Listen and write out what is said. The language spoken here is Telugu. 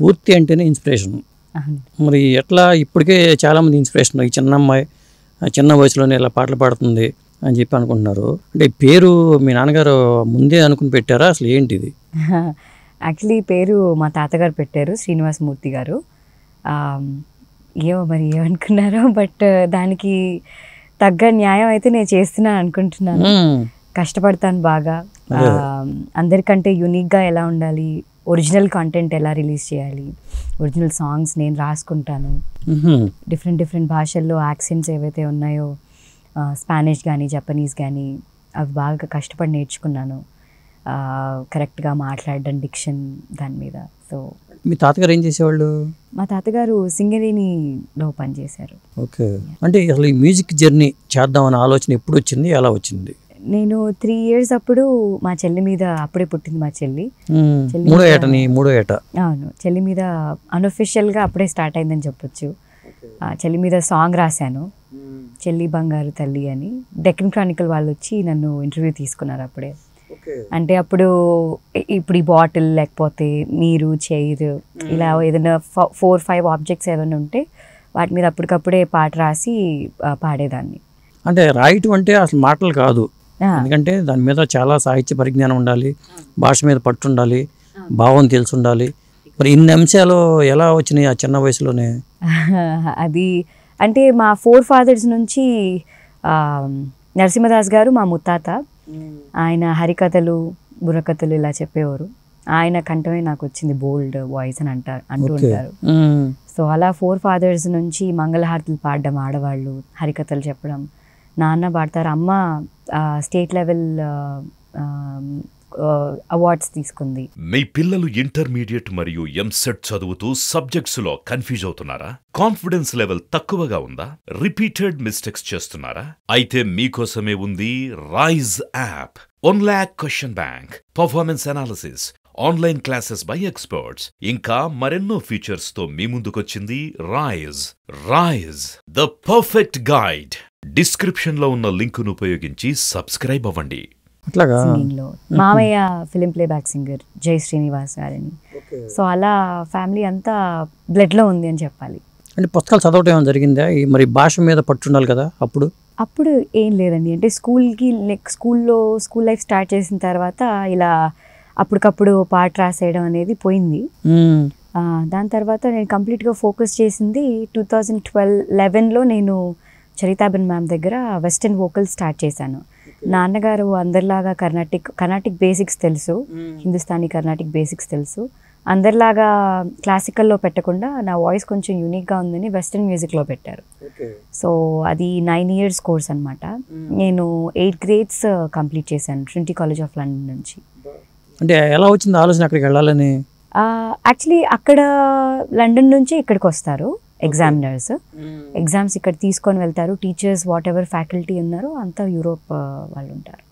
స్ఫూర్తి అంటేనే ఇన్స్పిరేషన్. మరి ఎట్లా ఇప్పటికే చాలామంది ఇన్స్పిరేషన్, ఈ చిన్న అమ్మాయి చిన్న వయసులోనే ఇలా పాటలు పాడుతుంది అని చెప్పి అనుకుంటున్నారు. అంటే పేరు మీ నాన్నగారు ముందే అనుకుని పెట్టారా, అసలు ఏంటిది? యాక్చువల్లీ పేరు మా తాతగారు పెట్టారు, శ్రీనివాసమూర్తి గారు. ఏమో మరి ఏమనుకున్నారో, బట్ దానికి తగ్గ న్యాయం అయితే నేను చేస్తున్నాను అనుకుంటున్నాను. కష్టపడతాను బాగా. అందరికంటే యూనిక్గా ఎలా ఉండాలి, ఒరిజినల్ కంటెంట్ ఎలా రిలీజ్ చేయాలి, ఒరిజినల్ సాంగ్స్ నేను రాసుకుంటాను. డిఫరెంట్ భాషల్లో యాక్సెంట్స్ ఏవైతే ఉన్నాయో, స్పానిష్ కానీ జపనీస్ కానీ, అవి బాగా కష్టపడి నేర్చుకున్నాను. కరెక్ట్గా మాట్లాడడం, డిక్షన్ దాని మీద. సో మీ తాతగారు ఏం చేసేవాళ్ళు? మా తాతగారు సింగరేణిలో పనిచేశారు. ఓకే. అంటే అసలు ఈ మ్యూజిక్ జర్నీ చేద్దామన్న ఆలోచన ఎప్పుడు వచ్చింది, ఎలా వచ్చింది? నేను 3 years అప్పుడు మా చెల్లి మీద, అప్పుడే పుట్టింది మా చెల్లి. మూడో ఏట. అవును, చెల్లి మీద అన్అఫిషియల్గా అప్పుడే స్టార్ట్ అయిందని చెప్పొచ్చు. చెల్లి మీద సాంగ్ రాశాను, చెల్లి బంగారు తల్లి అని. డెక్కన్ క్రానికల్ వాళ్ళు వచ్చి నన్ను ఇంటర్వ్యూ తీసుకున్నారు అప్పుడే. అంటే అప్పుడు ఇప్పుడు ఈ బాటిల్ లేకపోతే మీరు చైర్ ఇలా ఏదైనా 4-5 ఆబ్జెక్ట్స్ ఏమైనా ఉంటే వాటి మీద అప్పటికప్పుడే పాట రాసి పాడేదాన్ని. అంటే రాయటం అంటే అసలు మాటలు కాదు, ఎందుకంటే దాని మీద చాలా సాహిత్య పరిజ్ఞానం ఉండాలి, భాష మీద పట్టు ఉండాలి, భావం తెలిసి ఉండాలి. మరి ఇన్ని అంశాలు ఎలా వచ్చినాయి ఆ చిన్న వయసులోనే? అది అంటే మా 4 fathers నుంచి నరసింహదాస్ గారు మా ముత్తాత, ఆయన హరికథలు బుర్రకథలు ఇలా చెప్పేవారు. ఆయన కంఠమే నాకు వచ్చింది బోల్డ్ వాయిస్ అని అంటూ ఉంటారు. సో అలా 4 fathers నుంచి మంగళహారతులు పాడడం, ఆడవాళ్ళు హరికథలు చెప్పడం. నాన్న పాడతారు, అమ్మ స్టేట్ లెవెల్ అవార్డ్స్ తీసుకుంది. మీ పిల్లలు ఇంటర్మీడియట్ మరియు ఎంసెట్ చదువుతూ సబ్జెక్ట్స్ లో కన్ఫ్యూజ్ అవుతున్నారా? కాన్ఫిడెన్స్ లెవెల్ తక్కువగా ఉందా? రిపీటెడ్ మిస్టేక్స్ చేస్తున్నారా? అయితే మీకోసమే ఉంది Rise app. 1 lakh question bank, performance analysis, online classes by experts, ఇంకా మరెన్నో ఫీచర్స్ తో మీ ముందుకొచ్చింది Rise the perfect guide. Description లో ఉన్న లింకును ఉపయోగించి సబ్స్క్రైబ్ అవ్వండి. సింగింగ్ లో మామయ్య ఫిలిం ప్లేబ్యాక్ సింగర్ జై శ్రీనివాస్ గారని. సో అలా ఫ్యామిలీ అంతా బ్లడ్ లో ఉంది అని చెప్పాలి. అంటే పుస్తకాలు చదవటం ఏమైనా జరిగిందా? మరి భాష మీద పట్టుండాలి కదా అప్పుడు ఏం లేదండి. అంటే స్కూల్ లైఫ్ స్టార్ట్ చేసిన తర్వాత ఇలా అప్పటికప్పుడు పాట రాసేయడం అనేది పోయింది. దాని తర్వాత నేను కంప్లీట్గా ఫోకస్ చేసింది 2011లో నేను చరితాబెన్ మ్యామ్ దగ్గర వెస్టర్న్ వోకల్ స్టార్ట్ చేశాను. నాన్నగారు అందరిలాగా కర్ణాటిక్ బేసిక్స్ తెలుసు, హిందుస్థానీ కర్ణాటిక్ బేసిక్స్ తెలుసు. అందరిలాగా క్లాసికల్లో పెట్టకుండా నా వాయిస్ కొంచెం యూనిక్గా ఉందని వెస్టర్న్ మ్యూజిక్లో పెట్టారు. సో అది 9 years కోర్స్ అనమాట. నేను 8 grades కంప్లీట్ చేశాను ట్రినిటీ కాలేజ్ ఆఫ్ లండన్ నుంచి. అంటే ఎలా వచ్చింది ఆలోచన అక్కడికి వెళ్ళాలని? యాక్చువల్లీ అక్కడ లండన్ నుంచి ఇక్కడికి వస్తారు ఎగ్జామినర్స్, ఎగ్జామ్స్ ఇక్కడ తీసుకొని వెళ్తారు. టీచర్స్ వాట్ ఎవర్ ఫ్యాకల్టీ ఉన్నారో అంతా యూరోప్ వాళ్ళు ఉంటారు.